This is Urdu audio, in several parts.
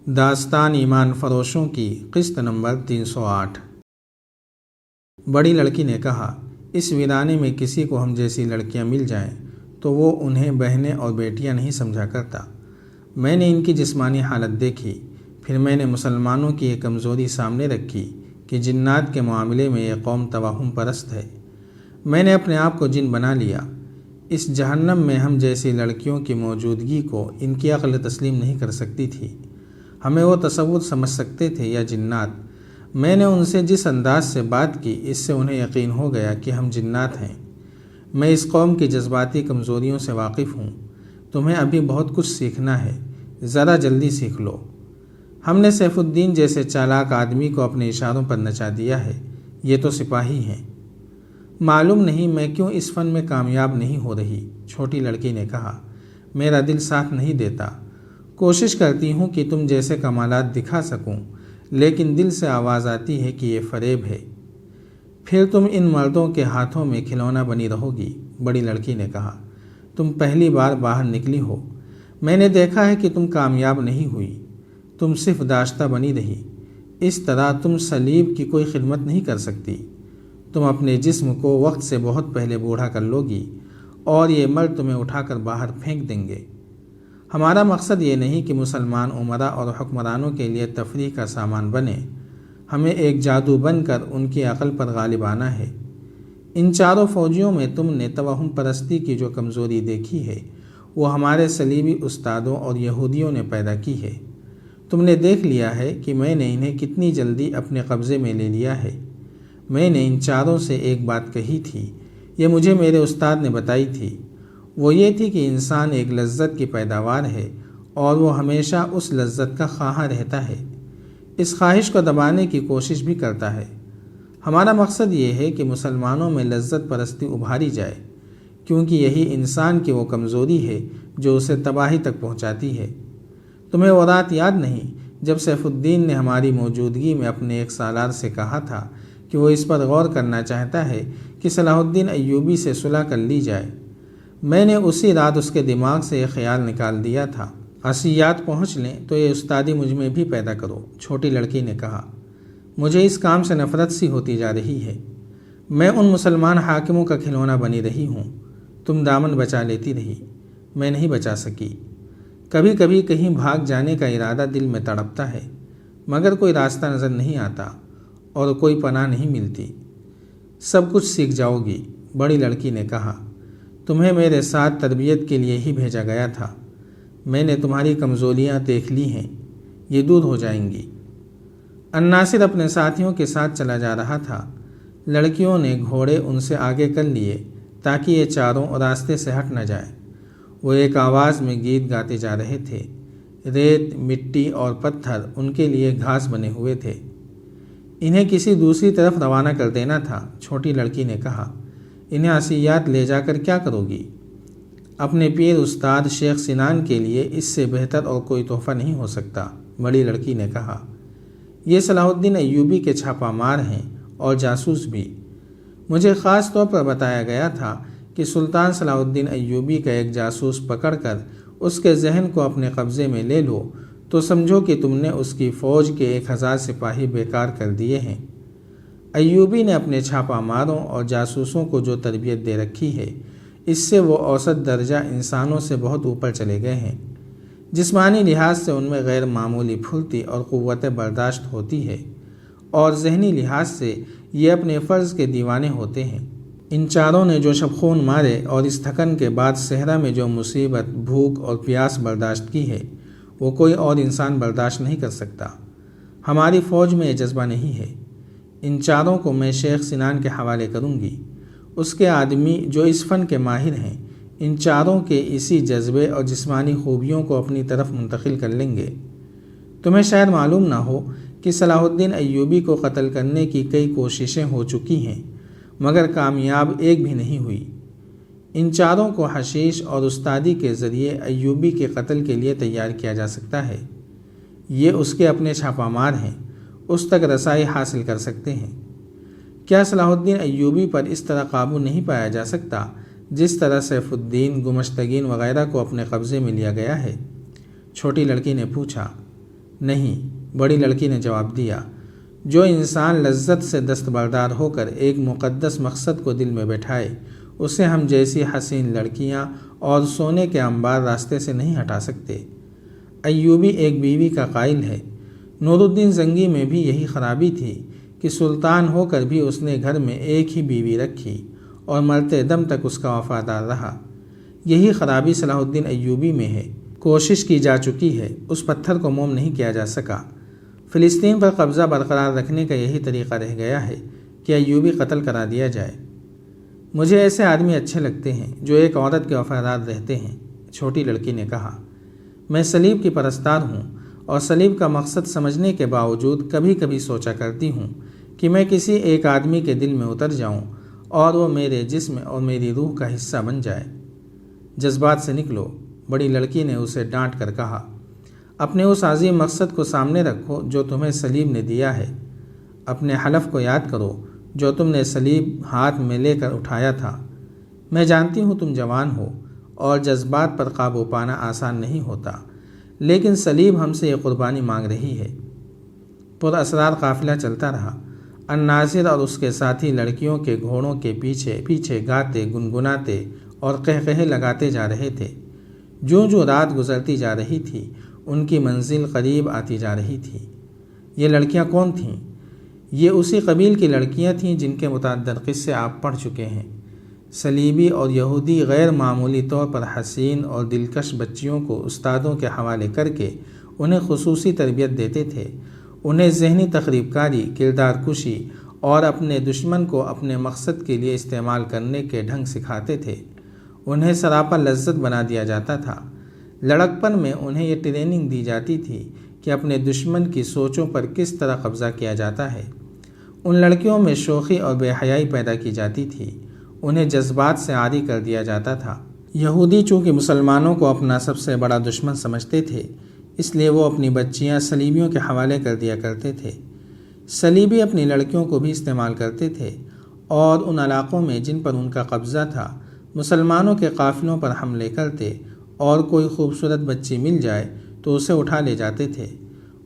داستان ایمان فروشوں کی قسط نمبر 308۔ بڑی لڑکی نے کہا، اس ویرانے میں کسی کو ہم جیسی لڑکیاں مل جائیں تو وہ انہیں بہنیں اور بیٹیاں نہیں سمجھا کرتا۔ میں نے ان کی جسمانی حالت دیکھی، پھر میں نے مسلمانوں کی یہ کمزوری سامنے رکھی کہ جنات کے معاملے میں یہ قوم توہم پرست ہے۔ میں نے اپنے آپ کو جن بنا لیا۔ اس جہنم میں ہم جیسی لڑکیوں کی موجودگی کو ان کی عقل تسلیم نہیں کر سکتی تھی۔ ہمیں وہ تصور سمجھ سکتے تھے یا جنات؟ میں نے ان سے جس انداز سے بات کی، اس سے انہیں یقین ہو گیا کہ ہم جنات ہیں۔ میں اس قوم کی جذباتی کمزوریوں سے واقف ہوں۔ تمہیں ابھی بہت کچھ سیکھنا ہے، ذرا جلدی سیکھ لو۔ ہم نے سیف الدین جیسے چالاک آدمی کو اپنے اشاروں پر نچا دیا ہے۔ یہ تو سپاہی ہیں۔ معلوم نہیں میں کیوں اس فن میں کامیاب نہیں ہو رہی، چھوٹی لڑکی نے کہا۔ میرا دل ساتھ نہیں دیتا۔ کوشش کرتی ہوں کہ تم جیسے کمالات دکھا سکوں، لیکن دل سے آواز آتی ہے کہ یہ فریب ہے۔ پھر تم ان مردوں کے ہاتھوں میں کھلونا بنی رہو گی، بڑی لڑکی نے کہا۔ تم پہلی بار باہر نکلی ہو۔ میں نے دیکھا ہے کہ تم کامیاب نہیں ہوئی۔ تم صرف داشتہ بنی رہی۔ اس طرح تم صلیب کی کوئی خدمت نہیں کر سکتی۔ تم اپنے جسم کو وقت سے بہت پہلے بوڑھا کر لو گی اور یہ مرد تمہیں اٹھا کر باہر پھینک دیں گے۔ ہمارا مقصد یہ نہیں کہ مسلمان امراء اور حکمرانوں کے لیے تفریح کا سامان بنے۔ ہمیں ایک جادو بن کر ان کی عقل پر غالب آنا ہے۔ ان چاروں فوجیوں میں تم نے توہم پرستی کی جو کمزوری دیکھی ہے، وہ ہمارے صلیبی استادوں اور یہودیوں نے پیدا کی ہے۔ تم نے دیکھ لیا ہے کہ میں نے انہیں کتنی جلدی اپنے قبضے میں لے لیا ہے۔ میں نے ان چاروں سے ایک بات کہی تھی، یہ مجھے میرے استاد نے بتائی تھی۔ وہ یہ تھی کہ انسان ایک لذت کی پیداوار ہے اور وہ ہمیشہ اس لذت کا خواہاں رہتا ہے۔ اس خواہش کو دبانے کی کوشش بھی کرتا ہے۔ ہمارا مقصد یہ ہے کہ مسلمانوں میں لذت پرستی ابھاری جائے، کیونکہ یہی انسان کی وہ کمزوری ہے جو اسے تباہی تک پہنچاتی ہے۔ تمہیں وہ رات یاد نہیں جب سیف الدین نے ہماری موجودگی میں اپنے ایک سالار سے کہا تھا کہ وہ اس پر غور کرنا چاہتا ہے کہ صلاح الدین ایوبی سے صلح کر لی جائے؟ میں نے اسی رات اس کے دماغ سے یہ خیال نکال دیا تھا۔ عصیات پہنچ لیں تو یہ استادی مجھ میں بھی پیدا کرو، چھوٹی لڑکی نے کہا۔ مجھے اس کام سے نفرت سی ہوتی جا رہی ہے۔ میں ان مسلمان حاکموں کا کھلونا بنی رہی ہوں۔ تم دامن بچا لیتی رہی، میں نہیں بچا سکی۔ کبھی کبھی کہیں بھاگ جانے کا ارادہ دل میں تڑپتا ہے، مگر کوئی راستہ نظر نہیں آتا اور کوئی پناہ نہیں ملتی۔ سب کچھ سیکھ جاؤ گی، بڑی لڑکی نے کہا۔ تمہیں میرے ساتھ تربیت کے لیے ہی بھیجا گیا تھا۔ میں نے تمہاری کمزوریاں دیکھ لی ہیں، یہ دور ہو جائیں گی۔ الناصر اپنے ساتھیوں کے ساتھ چلا جا رہا تھا۔ لڑکیوں نے گھوڑے ان سے آگے کر لیے تاکہ یہ چاروں راستے سے ہٹ نہ جائیں۔ وہ ایک آواز میں گیت گاتے جا رہے تھے۔ ریت، مٹی اور پتھر ان کے لیے گھاس بنے ہوئے تھے۔ انہیں کسی دوسری طرف روانہ کر دینا تھا، چھوٹی لڑکی نے کہا۔ انہیں عصیات لے جا کر کیا کرو گی؟ اپنے پیر استاد شیخ سنان کے لیے اس سے بہتر اور کوئی تحفہ نہیں ہو سکتا، بڑی لڑکی نے کہا۔ یہ صلاح الدین ایوبی کے چھاپہ مار ہیں اور جاسوس بھی۔ مجھے خاص طور پر بتایا گیا تھا کہ سلطان صلاح الدین ایوبی کا ایک جاسوس پکڑ کر اس کے ذہن کو اپنے قبضے میں لے لو تو سمجھو کہ تم نے اس کی فوج کے 1000 سپاہی بیکار کر دیے ہیں۔ ایوبی نے اپنے چھاپہ ماروں اور جاسوسوں کو جو تربیت دے رکھی ہے، اس سے وہ اوسط درجہ انسانوں سے بہت اوپر چلے گئے ہیں۔ جسمانی لحاظ سے ان میں غیر معمولی پھرتی اور قوت برداشت ہوتی ہے، اور ذہنی لحاظ سے یہ اپنے فرض کے دیوانے ہوتے ہیں۔ ان چاروں نے جو شب خون مارے اور اس تھکن کے بعد صحرا میں جو مصیبت، بھوک اور پیاس برداشت کی ہے، وہ کوئی اور انسان برداشت نہیں کر سکتا۔ ہماری فوج میں یہ جذبہ نہیں ہے۔ ان چاروں کو میں شیخ سنان کے حوالے کروں گی۔ اس کے آدمی جو اس فن کے ماہر ہیں، ان چاروں کے اسی جذبے اور جسمانی خوبیوں کو اپنی طرف منتقل کر لیں گے۔ تمہیں شاید معلوم نہ ہو کہ صلاح الدین ایوبی کو قتل کرنے کی کئی کوششیں ہو چکی ہیں، مگر کامیاب ایک بھی نہیں ہوئی۔ ان چاروں کو حشیش اور استادی کے ذریعے ایوبی کے قتل کے لیے تیار کیا جا سکتا ہے۔ یہ اس کے اپنے چھاپہ مار ہیں، اس تک رسائی حاصل کر سکتے ہیں۔ کیا صلاح الدین ایوبی پر اس طرح قابو نہیں پایا جا سکتا جس طرح سیف الدین، گمشتگین وغیرہ کو اپنے قبضے میں لیا گیا ہے؟ چھوٹی لڑکی نے پوچھا۔ نہیں، بڑی لڑکی نے جواب دیا، جو انسان لذت سے دستبردار ہو کر ایک مقدس مقصد کو دل میں بیٹھائے اسے ہم جیسی حسین لڑکیاں اور سونے کے انبار راستے سے نہیں ہٹا سکتے۔ ایوبی ایک بیوی کا قائل ہے۔ نور الدین زنگی میں بھی یہی خرابی تھی کہ سلطان ہو کر بھی اس نے گھر میں ایک ہی بیوی رکھی اور مرتے دم تک اس کا وفادار رہا۔ یہی خرابی صلاح الدین ایوبی میں ہے۔ کوشش کی جا چکی ہے، اس پتھر کو موم نہیں کیا جا سکا۔ فلسطین پر قبضہ برقرار رکھنے کا یہی طریقہ رہ گیا ہے کہ ایوبی قتل کرا دیا جائے۔ مجھے ایسے آدمی اچھے لگتے ہیں جو ایک عورت کے وفادار رہتے ہیں، چھوٹی لڑکی نے کہا۔ میں صلیب کی پرستار ہوں اور صلیب کا مقصد سمجھنے کے باوجود کبھی کبھی سوچا کرتی ہوں کہ میں کسی ایک آدمی کے دل میں اتر جاؤں اور وہ میرے جسم اور میری روح کا حصہ بن جائے۔ جذبات سے نکلو، بڑی لڑکی نے اسے ڈانٹ کر کہا۔ اپنے اس عظیم مقصد کو سامنے رکھو جو تمہیں صلیب نے دیا ہے۔ اپنے حلف کو یاد کرو جو تم نے صلیب ہاتھ میں لے کر اٹھایا تھا۔ میں جانتی ہوں تم جوان ہو اور جذبات پر قابو پانا آسان نہیں ہوتا، لیکن صلیب ہم سے یہ قربانی مانگ رہی ہے۔ پر اسرار قافلہ چلتا رہا۔ الناصر اور اس کے ساتھی لڑکیوں کے گھوڑوں کے پیچھے پیچھے گاتے، گنگناتے اور قہقہے لگاتے جا رہے تھے۔ جوں جوں رات گزرتی جا رہی تھی ان کی منزل قریب آتی جا رہی تھی۔ یہ لڑکیاں کون تھیں؟ یہ اسی قبیل کی لڑکیاں تھیں جن کے متعدد قصے آپ پڑھ چکے ہیں۔ صلیبی اور یہودی غیر معمولی طور پر حسین اور دلکش بچیوں کو استادوں کے حوالے کر کے انہیں خصوصی تربیت دیتے تھے، انہیں ذہنی تخریب کاری، کردار کشی اور اپنے دشمن کو اپنے مقصد کے لیے استعمال کرنے کے ڈھنگ سکھاتے تھے۔ انہیں سراپا لذت بنا دیا جاتا تھا۔ لڑکپن میں انہیں یہ ٹریننگ دی جاتی تھی کہ اپنے دشمن کی سوچوں پر کس طرح قبضہ کیا جاتا ہے۔ ان لڑکیوں میں شوخی اور بے حیائی پیدا کی جاتی تھی، انہیں جذبات سے عاری کر دیا جاتا تھا۔ یہودی چونکہ مسلمانوں کو اپنا سب سے بڑا دشمن سمجھتے تھے، اس لیے وہ اپنی بچیاں صلیبیوں کے حوالے کر دیا کرتے تھے۔ صلیبی اپنی لڑکیوں کو بھی استعمال کرتے تھے اور ان علاقوں میں جن پر ان کا قبضہ تھا مسلمانوں کے قافلوں پر حملے کرتے اور کوئی خوبصورت بچی مل جائے تو اسے اٹھا لے جاتے تھے،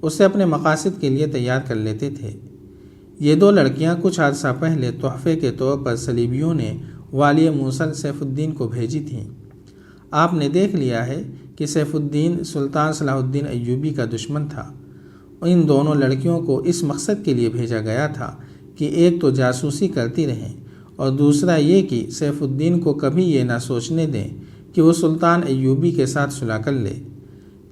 اسے اپنے مقاصد کے لیے تیار کر لیتے تھے۔ یہ دو لڑکیاں کچھ عرصہ پہلے تحفے کے طور پر صلیبیوں نے والی موصل سیف الدین کو بھیجی تھیں۔ آپ نے دیکھ لیا ہے کہ سیف الدین سلطان صلاح الدین ایوبی کا دشمن تھا۔ ان دونوں لڑکیوں کو اس مقصد کے لیے بھیجا گیا تھا کہ ایک تو جاسوسی کرتی رہیں اور دوسرا یہ کہ سیف الدین کو کبھی یہ نہ سوچنے دیں کہ وہ سلطان ایوبی کے ساتھ صلح کر لے۔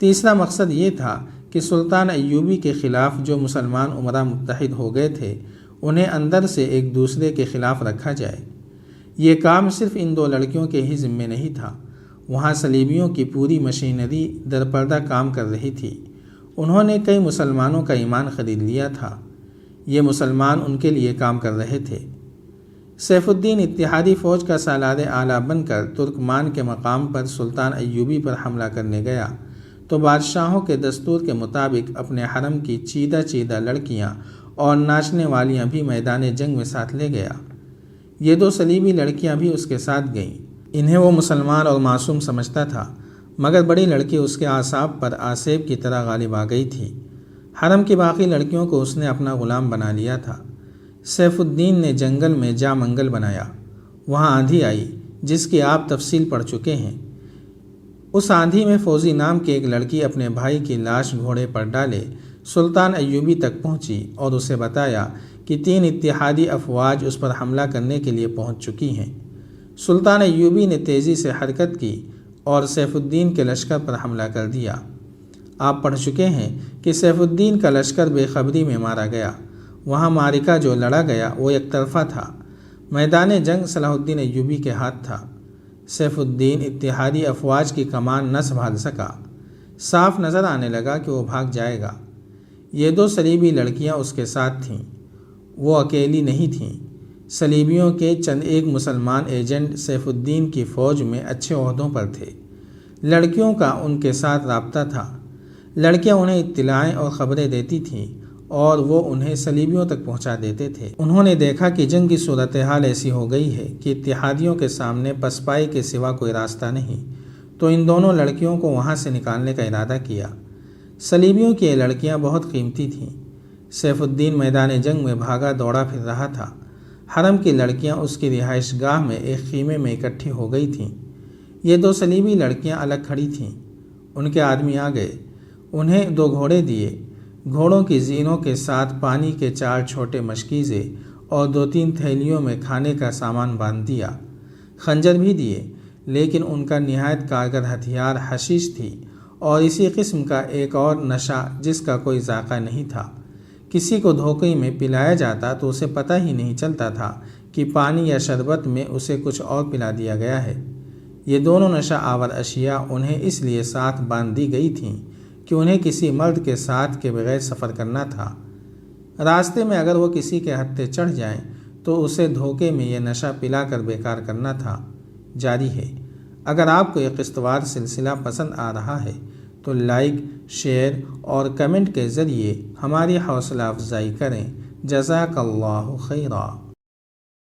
تیسرا مقصد یہ تھا کہ سلطان ایوبی کے خلاف جو مسلمان امراء متحد ہو گئے تھے انہیں اندر سے ایک دوسرے کے خلاف رکھا جائے۔ یہ کام صرف ان دو لڑکیوں کے ہی ذمے نہیں تھا، وہاں صلیبیوں کی پوری مشینری درپردہ کام کر رہی تھی۔ انہوں نے کئی مسلمانوں کا ایمان خرید لیا تھا، یہ مسلمان ان کے لیے کام کر رہے تھے۔ سیف الدین اتحادی فوج کا سالار اعلیٰ بن کر ترکمان کے مقام پر سلطان ایوبی پر حملہ کرنے گیا تو بادشاہوں کے دستور کے مطابق اپنے حرم کی چیدہ چیدہ لڑکیاں اور ناچنے والیاں بھی میدان جنگ میں ساتھ لے گیا۔ یہ دو صلیبی لڑکیاں بھی اس کے ساتھ گئیں۔ انہیں وہ مسلمان اور معصوم سمجھتا تھا، مگر بڑی لڑکی اس کے اعصاب پر آسیب کی طرح غالب آ گئی تھی۔ حرم کی باقی لڑکیوں کو اس نے اپنا غلام بنا لیا تھا۔ سیف الدین نے جنگل میں جا منگل بنایا، وہاں آندھی آئی جس کی آپ تفصیل پڑھ چکے ہیں۔ اس آندھی میں فوزی نام کی ایک لڑکی اپنے بھائی کی لاش گھوڑے پر ڈالے سلطان ایوبی تک پہنچی اور اسے بتایا کہ 3 اتحادی افواج اس پر حملہ کرنے کے لیے پہنچ چکی ہیں۔ سلطان ایوبی نے تیزی سے حرکت کی اور سیف الدین کے لشکر پر حملہ کر دیا۔ آپ پڑھ چکے ہیں کہ سیف الدین کا لشکر بے خبری میں مارا گیا۔ وہاں معرکہ جو لڑا گیا وہ یک طرفہ تھا، میدان جنگ صلاح الدین ایوبی کے ہاتھ تھا۔ سیف الدین اتحادی افواج کی کمان نہ سنبھال سکا، صاف نظر آنے لگا کہ وہ بھاگ جائے گا۔ یہ 2 صلیبی لڑکیاں اس کے ساتھ تھیں، وہ اکیلی نہیں تھیں۔ صلیبیوں کے چند ایک مسلمان ایجنٹ سیف الدین کی فوج میں اچھے عہدوں پر تھے، لڑکیوں کا ان کے ساتھ رابطہ تھا۔ لڑکیاں انہیں اطلاعیں اور خبریں دیتی تھیں اور وہ انہیں صلیبیوں تک پہنچا دیتے تھے۔ انہوں نے دیکھا کہ جنگ کی صورتحال ایسی ہو گئی ہے کہ اتحادیوں کے سامنے پسپائی کے سوا کوئی راستہ نہیں، تو ان دونوں لڑکیوں کو وہاں سے نکالنے کا ارادہ کیا۔ صلیبیوں کی یہ لڑکیاں بہت قیمتی تھیں۔ سیف الدین میدان جنگ میں بھاگا دوڑا پھر رہا تھا۔ حرم کی لڑکیاں اس کی رہائش گاہ میں ایک خیمے میں اکٹھی ہو گئی تھیں۔ یہ 2 صلیبی لڑکیاں الگ کھڑی تھیں۔ ان کے آدمی آ گئے، انہیں 2 گھوڑے دیے، گھوڑوں کی زینوں کے ساتھ پانی کے 4 چھوٹے مشکیزے اور 2-3 تھیلیوں میں کھانے کا سامان باندھ دیا۔ خنجر بھی دیے، لیکن ان کا نہایت کارگر ہتھیار حشیش تھی اور اسی قسم کا ایک اور نشہ جس کا کوئی ذائقہ نہیں تھا۔ کسی کو دھوکے میں پلایا جاتا تو اسے پتہ ہی نہیں چلتا تھا کہ پانی یا شربت میں اسے کچھ اور پلا دیا گیا ہے۔ یہ دونوں نشہ آور اشیاء انہیں اس لیے ساتھ باندھ دی گئی تھیں کہ انہیں کسی مرد کے ساتھ کے بغیر سفر کرنا تھا۔ راستے میں اگر وہ کسی کے ہتھے چڑھ جائیں تو اسے دھوکے میں یہ نشہ پلا کر بیکار کرنا تھا۔ جاری ہے۔ اگر آپ کو یہ قسط وار سلسلہ پسند آ رہا ہے تو لائک، شیئر اور کمنٹ کے ذریعے ہماری حوصلہ افزائی کریں۔ جزاک اللہ خیرا۔